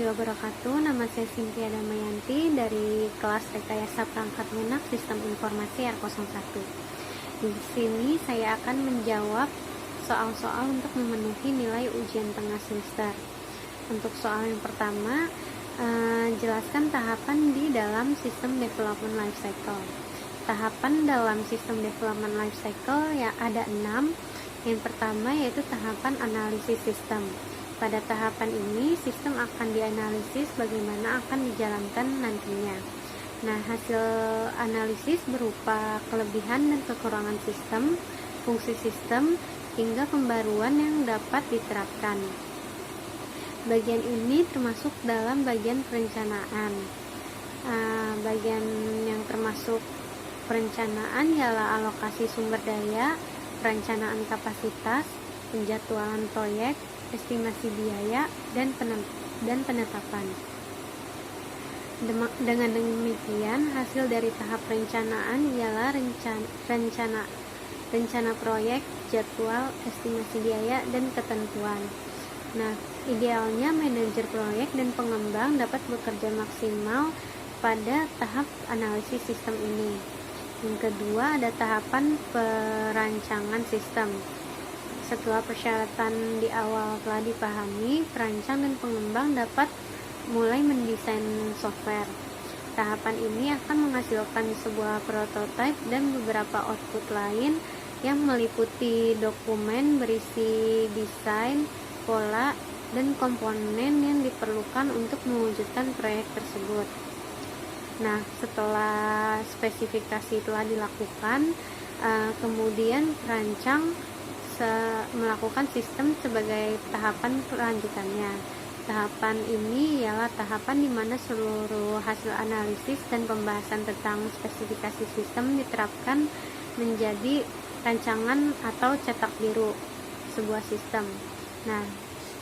warahmatullahi wabarakatuh. Nama saya Cynthia Damayanti dari kelas Rekayasa Perangkat Lunak Sistem Informasi R01. Di sini saya akan menjawab soal-soal untuk memenuhi nilai ujian tengah semester. Untuk soal yang pertama, jelaskan tahapan di dalam sistem development life cycle. Tahapan dalam sistem development life cycle ya ada 6. Yang pertama yaitu tahapan analisis sistem. Pada tahapan ini, sistem akan dianalisis bagaimana akan dijalankan nantinya. Nah, hasil analisis berupa kelebihan dan kekurangan sistem, fungsi sistem, hingga pembaruan yang dapat diterapkan. Bagian ini termasuk dalam bagian perencanaan. Bagian yang termasuk perencanaan ialah alokasi sumber daya, perencanaan kapasitas, penjadwalan proyek, estimasi biaya, dan penetapan. Dengan demikian, hasil dari tahap perencanaan ialah rencana proyek, jadwal, estimasi biaya, dan ketentuan. Nah, idealnya manajer proyek dan pengembang dapat bekerja maksimal pada tahap analisis sistem ini. Yang kedua, ada tahapan perancangan sistem. Setelah persyaratan di awal telah dipahami, perancang dan pengembang dapat mulai mendesain software. Tahapan ini akan menghasilkan sebuah prototipe dan beberapa output lain yang meliputi dokumen berisi desain, pola, dan komponen yang diperlukan untuk mewujudkan proyek tersebut. Nah, setelah spesifikasi telah dilakukan, kemudian perancang melakukan sistem sebagai tahapan kelanjutannya. Tahapan ini ialah tahapan di mana seluruh hasil analisis dan pembahasan tentang spesifikasi sistem diterapkan menjadi rancangan atau cetak biru sebuah sistem. Nah,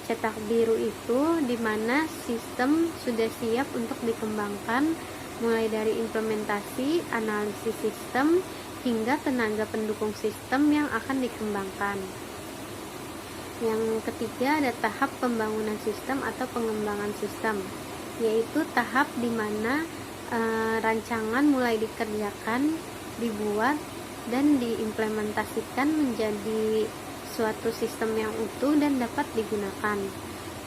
cetak biru itu di mana sistem sudah siap untuk dikembangkan, mulai dari implementasi, analisis sistem, hingga tenaga pendukung sistem yang akan dikembangkan. Yang ketiga ada tahap pembangunan sistem atau pengembangan sistem, yaitu tahap di mana rancangan mulai dikerjakan, dibuat, dan diimplementasikan menjadi suatu sistem yang utuh dan dapat digunakan.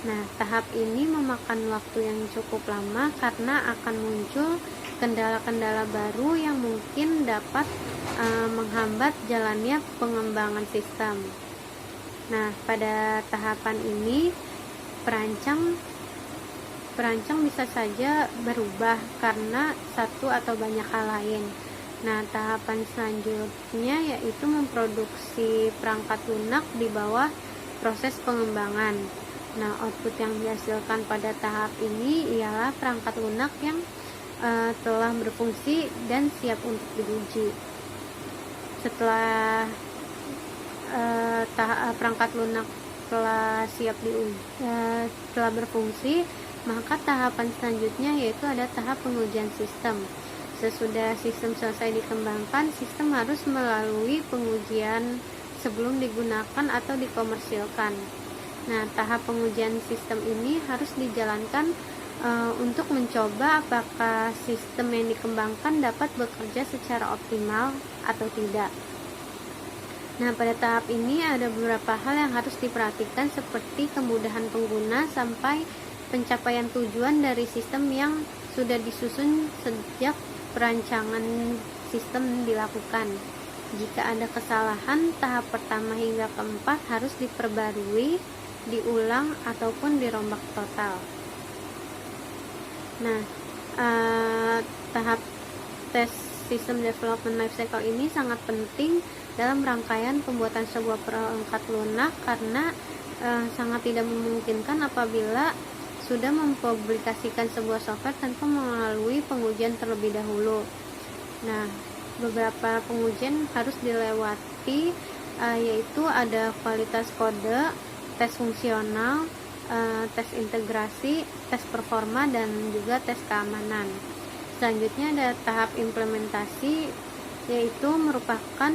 Nah, tahap ini memakan waktu yang cukup lama karena akan muncul kendala-kendala baru yang mungkin dapat menghambat jalannya pengembangan sistem. Nah, pada tahapan ini perancang bisa saja berubah karena satu atau banyak hal lain. Nah, tahapan selanjutnya yaitu memproduksi perangkat lunak di bawah proses pengembangan. Nah, output yang dihasilkan pada tahap ini ialah perangkat lunak yang telah berfungsi dan siap untuk diuji. Setelah perangkat lunak telah siap telah berfungsi, maka tahapan selanjutnya yaitu ada tahap pengujian sistem. Sesudah sistem selesai dikembangkan, sistem harus melalui pengujian sebelum digunakan atau dikomersilkan. Nah, tahap pengujian sistem ini harus dijalankan untuk mencoba apakah sistem yang dikembangkan dapat bekerja secara optimal atau tidak. Nah, pada tahap ini ada beberapa hal yang harus diperhatikan seperti kemudahan pengguna sampai pencapaian tujuan dari sistem yang sudah disusun sejak perancangan sistem dilakukan. Jika ada kesalahan, tahap pertama hingga keempat harus diperbarui, diulang, ataupun dirombak total. Nah, tahap tes sistem development life cycle ini sangat penting dalam rangkaian pembuatan sebuah perangkat lunak karena sangat tidak memungkinkan apabila sudah mempublikasikan sebuah software tanpa melalui pengujian terlebih dahulu. Nah, beberapa pengujian harus dilewati, yaitu ada kualitas kode, tes fungsional, tes integrasi, tes performa, dan juga tes keamanan. Selanjutnya ada tahap implementasi, yaitu merupakan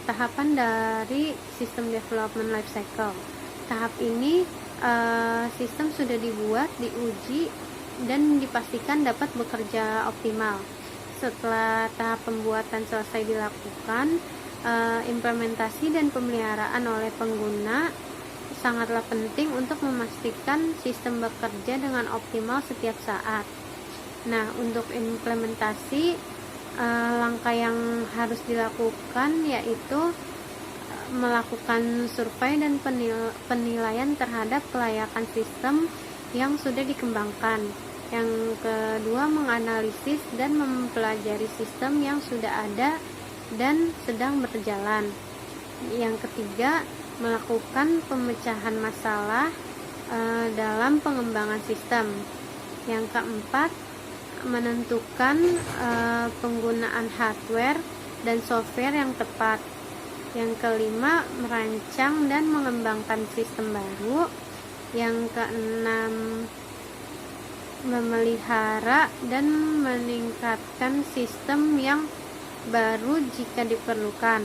tahapan dari sistem development life cycle. Tahap ini sistem sudah dibuat, diuji, dan dipastikan dapat bekerja optimal. Setelah tahap pembuatan selesai dilakukan, implementasi dan pemeliharaan oleh pengguna sangatlah penting untuk memastikan sistem bekerja dengan optimal setiap saat. Nah, untuk implementasi, langkah yang harus dilakukan yaitu melakukan survei dan penilaian terhadap kelayakan sistem yang sudah dikembangkan. Yang kedua, menganalisis dan mempelajari sistem yang sudah ada dan sedang berjalan. Yang ketiga, melakukan pemecahan masalah dalam pengembangan sistem. Yang keempat, menentukan penggunaan hardware dan software yang tepat. Yang kelima, merancang dan mengembangkan sistem baru. Yang keenam, memelihara dan meningkatkan sistem yang baru jika diperlukan.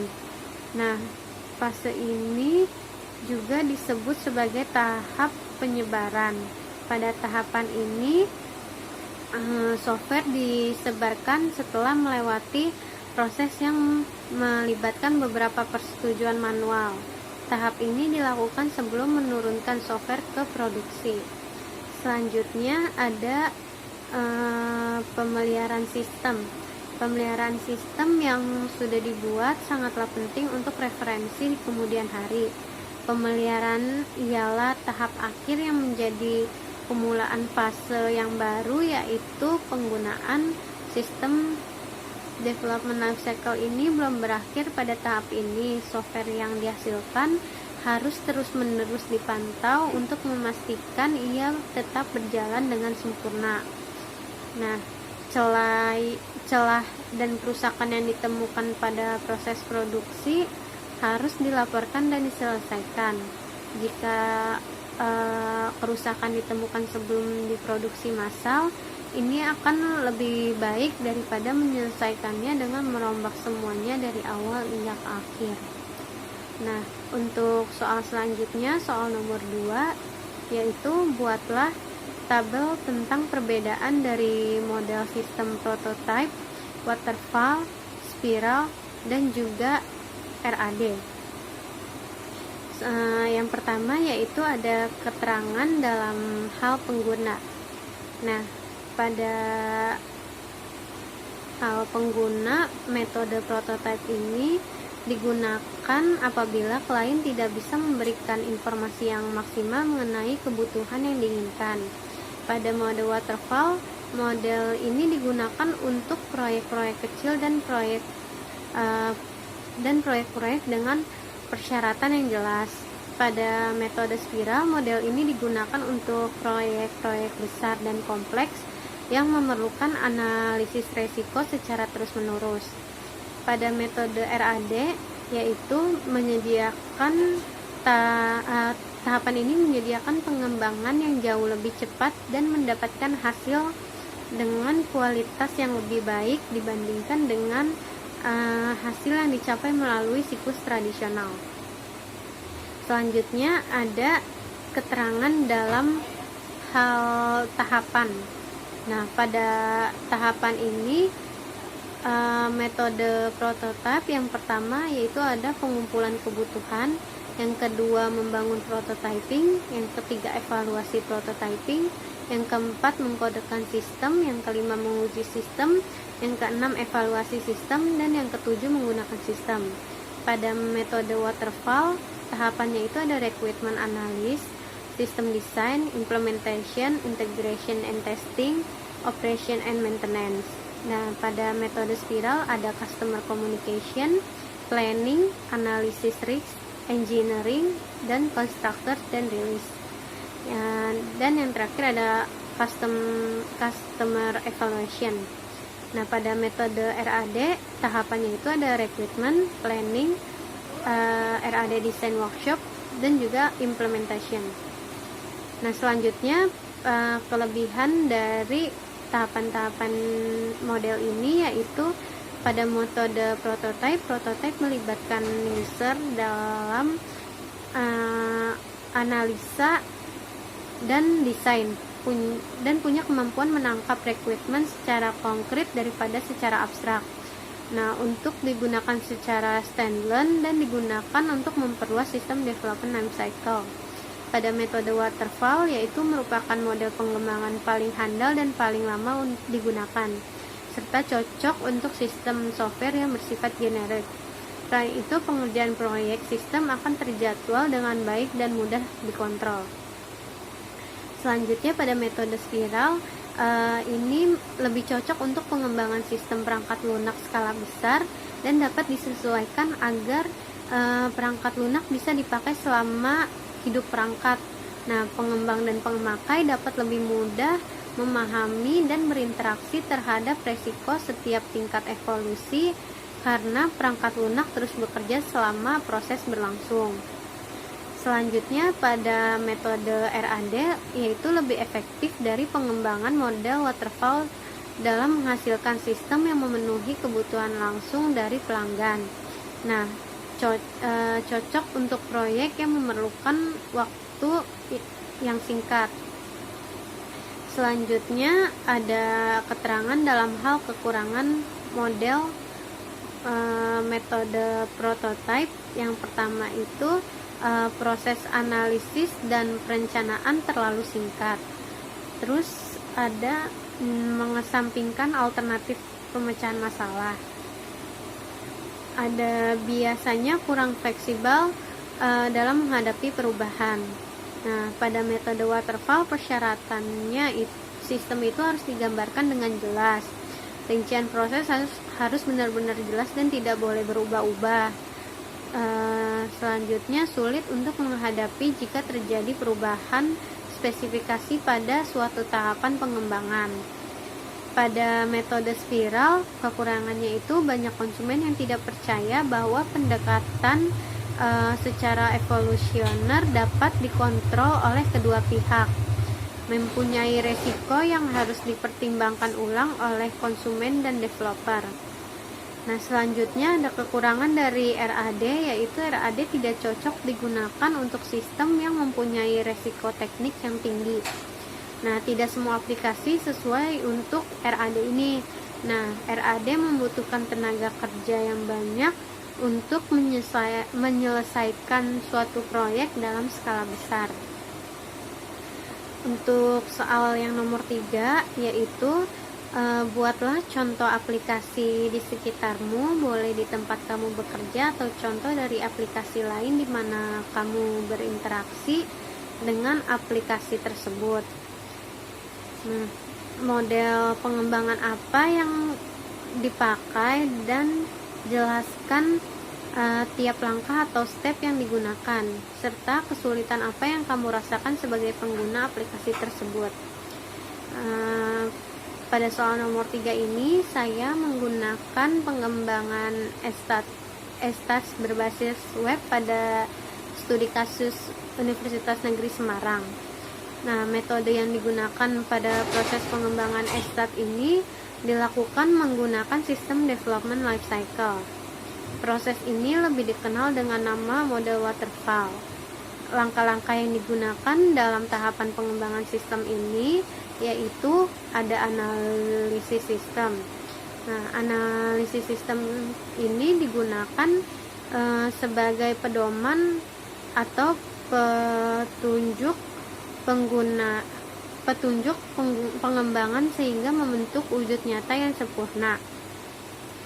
Nah, fase ini juga disebut sebagai tahap penyebaran. Pada tahapan ini, software disebarkan setelah melewati proses yang melibatkan beberapa persetujuan manual. Tahap ini dilakukan sebelum menurunkan software ke produksi. Selanjutnya ada pemeliharaan sistem. Pemeliharaan sistem yang sudah dibuat sangatlah penting untuk referensi di kemudian hari. Pemeliharaan ialah tahap akhir yang menjadi pemulaan fase yang baru, yaitu penggunaan sistem. Development life cycle ini belum berakhir pada tahap ini. Software yang dihasilkan harus terus-menerus dipantau untuk memastikan ia tetap berjalan dengan sempurna. Nah, celah dan kerusakan yang ditemukan pada proses produksi harus dilaporkan dan diselesaikan. Jika kerusakan ditemukan sebelum diproduksi massal, ini akan lebih baik daripada menyelesaikannya dengan merombak semuanya dari awal hingga ke akhir. Nah, untuk soal selanjutnya, soal nomor 2, yaitu buatlah tabel tentang perbedaan dari model sistem prototype, waterfall, spiral, dan juga RAD. Yang pertama yaitu ada keterangan dalam hal pengguna. Nah, pada hal pengguna, metode prototype ini digunakan apabila klien tidak bisa memberikan informasi yang maksimal mengenai kebutuhan yang diinginkan. Pada mode waterfall, model ini digunakan untuk proyek-proyek kecil dan proyek-proyek dengan persyaratan yang jelas. Pada metode spiral, model ini digunakan untuk proyek-proyek besar dan kompleks yang memerlukan analisis resiko secara terus-menerus. Pada metode RAD, yaitu tahapan ini menyediakan pengembangan yang jauh lebih cepat dan mendapatkan hasil dengan kualitas yang lebih baik dibandingkan dengan hasil yang dicapai melalui siklus tradisional. Selanjutnya ada keterangan dalam hal tahapan. Nah, pada tahapan ini metode prototipe yang pertama yaitu ada pengumpulan kebutuhan, yang kedua membangun prototyping, yang ketiga evaluasi prototyping, yang keempat mengkodekan sistem, yang kelima menguji sistem, yang keenam evaluasi sistem, dan yang ketujuh menggunakan sistem. Pada metode waterfall, tahapannya itu ada requirement analysis, system design, implementation, integration and testing, operation and maintenance. Nah, pada metode spiral ada customer communication, planning, analysis risk, engineering, dan constructor dan release. Dan yang terakhir ada customer evaluation. Nah, pada metode RAD tahapannya itu ada recruitment, planning, RAD design workshop, dan juga implementation. Nah, selanjutnya kelebihan dari tahapan-tahapan model ini yaitu pada metode prototype melibatkan user dalam analisa dan desain dan punya kemampuan menangkap requirement secara konkret daripada secara abstrak. Nah, untuk digunakan secara standalone dan digunakan untuk memperluas sistem development life cycle. Pada metode waterfall, yaitu merupakan model pengembangan paling handal dan paling lama digunakan, serta cocok untuk sistem software yang bersifat generik. Selain itu, pengerjaan proyek sistem akan terjadwal dengan baik dan mudah dikontrol. Selanjutnya, pada metode spiral, ini lebih cocok untuk pengembangan sistem perangkat lunak skala besar dan dapat disesuaikan agar perangkat lunak bisa dipakai selama hidup perangkat. Nah, pengembang dan pemakai dapat lebih mudah memahami dan berinteraksi terhadap resiko setiap tingkat evolusi karena perangkat lunak terus bekerja selama proses berlangsung. Selanjutnya, pada metode RAD, yaitu lebih efektif dari pengembangan model waterfall dalam menghasilkan sistem yang memenuhi kebutuhan langsung dari pelanggan. Nah, cocok untuk proyek yang memerlukan waktu yang singkat. Selanjutnya, ada keterangan dalam hal kekurangan model metode prototype. Yang pertama itu proses analisis dan perencanaan terlalu singkat. Terus ada mengesampingkan alternatif pemecahan masalah. Ada biasanya kurang fleksibel dalam menghadapi perubahan. Nah, pada metode waterfall persyaratannya sistem itu harus digambarkan dengan jelas. Rincian proses harus benar-benar jelas dan tidak boleh berubah-ubah. Selanjutnya, sulit untuk menghadapi jika terjadi perubahan spesifikasi pada suatu tahapan pengembangan. Pada metode spiral, kekurangannya itu banyak konsumen yang tidak percaya bahwa pendekatan secara evolusioner dapat dikontrol oleh kedua pihak, mempunyai resiko yang harus dipertimbangkan ulang oleh konsumen dan developer. Nah, selanjutnya ada kekurangan dari RAD, yaitu RAD tidak cocok digunakan untuk sistem yang mempunyai resiko teknik yang tinggi. Nah, tidak semua aplikasi sesuai untuk RAD ini. Nah, RAD membutuhkan tenaga kerja yang banyak untuk menyelesaikan suatu proyek dalam skala besar. Untuk soal yang nomor 3, yaitu buatlah contoh aplikasi di sekitarmu, boleh di tempat kamu bekerja atau contoh dari aplikasi lain di mana kamu berinteraksi dengan aplikasi tersebut. Nah, model pengembangan apa yang dipakai dan jelaskan tiap langkah atau step yang digunakan, serta kesulitan apa yang kamu rasakan sebagai pengguna aplikasi tersebut. Pada soal nomor 3 ini, saya menggunakan pengembangan ESTAS berbasis web pada studi kasus Universitas Negeri Semarang. Nah, metode yang digunakan pada proses pengembangan ESTAS ini dilakukan menggunakan sistem development life cycle. Proses ini lebih dikenal dengan nama model waterfall. Langkah-langkah yang digunakan dalam tahapan pengembangan sistem ini yaitu ada analisis sistem. Nah, analisis sistem ini digunakan sebagai pedoman atau petunjuk pengembangan sehingga membentuk wujud nyata yang sempurna.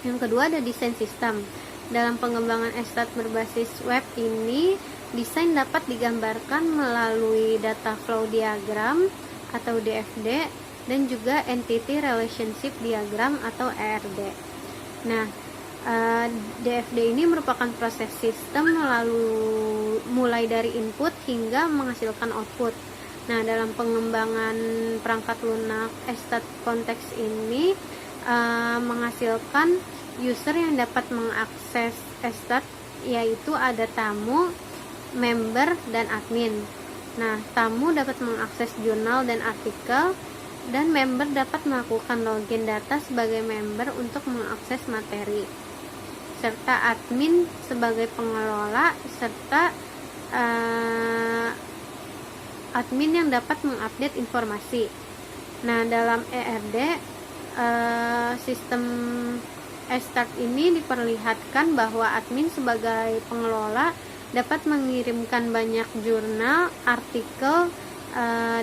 Yang kedua ada desain sistem. Dalam pengembangan ESTAS berbasis web ini, desain dapat digambarkan melalui data flow diagram atau DFD dan juga entity relationship diagram atau ERD. Nah, DFD ini merupakan proses sistem mulai dari input hingga menghasilkan output. Nah, dalam pengembangan perangkat lunak ESTAS konteks ini menghasilkan user yang dapat mengakses ESTAS, yaitu ada tamu, member, dan admin. Nah, tamu dapat mengakses jurnal dan artikel, dan member dapat melakukan login data sebagai member untuk mengakses materi, serta admin sebagai pengelola, serta admin yang dapat mengupdate informasi. Nah, dalam ERD sistem Estart ini diperlihatkan bahwa admin sebagai pengelola dapat mengirimkan banyak jurnal, artikel,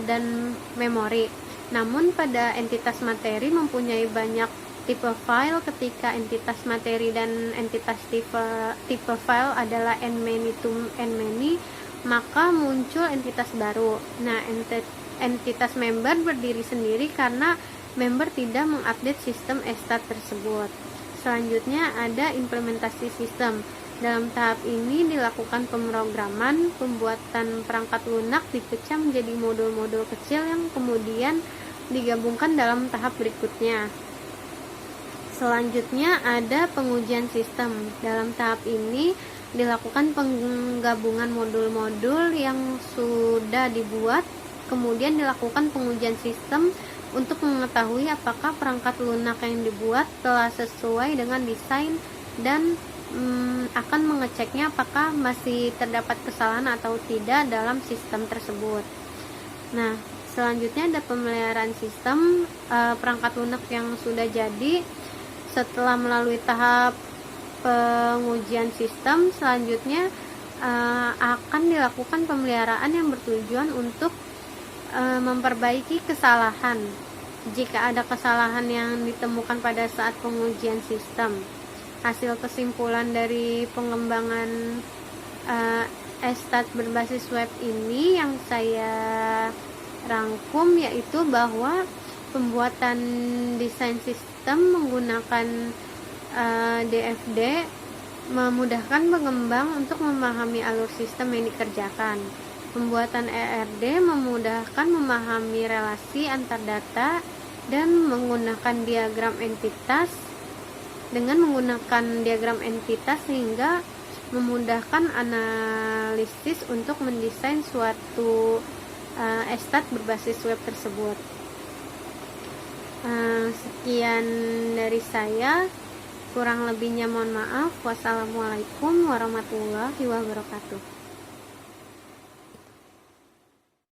dan memori. Namun pada entitas materi mempunyai banyak tipe file. Ketika entitas materi dan entitas tipe file adalah n many to n many, maka muncul entitas baru. Nah, entitas member berdiri sendiri karena member tidak mengupdate sistem Estart tersebut. Selanjutnya ada implementasi sistem. Dalam tahap ini dilakukan pemrograman. Pembuatan perangkat lunak dipecah menjadi modul-modul kecil yang kemudian digabungkan dalam tahap berikutnya. Selanjutnya ada pengujian sistem. Dalam tahap ini dilakukan penggabungan modul-modul yang sudah dibuat, kemudian dilakukan pengujian sistem untuk mengetahui apakah perangkat lunak yang dibuat telah sesuai dengan desain dan akan mengeceknya apakah masih terdapat kesalahan atau tidak dalam sistem tersebut. Nah, selanjutnya ada pemeliharaan sistem perangkat lunak yang sudah jadi. Setelah melalui tahap pengujian sistem, selanjutnya akan dilakukan pemeliharaan yang bertujuan untuk memperbaiki kesalahan jika ada kesalahan yang ditemukan pada saat pengujian sistem. Hasil kesimpulan dari pengembangan Estart berbasis web ini yang saya rangkum yaitu bahwa pembuatan desain sistem menggunakan DFD memudahkan pengembang untuk memahami alur sistem yang dikerjakan. Pembuatan ERD memudahkan memahami relasi antar data dan menggunakan diagram entitas. Dengan menggunakan diagram entitas sehingga memudahkan analisis untuk mendesain suatu Estart berbasis web tersebut. Sekian dari saya, kurang lebihnya mohon maaf. Wassalamualaikum warahmatullahi wabarakatuh.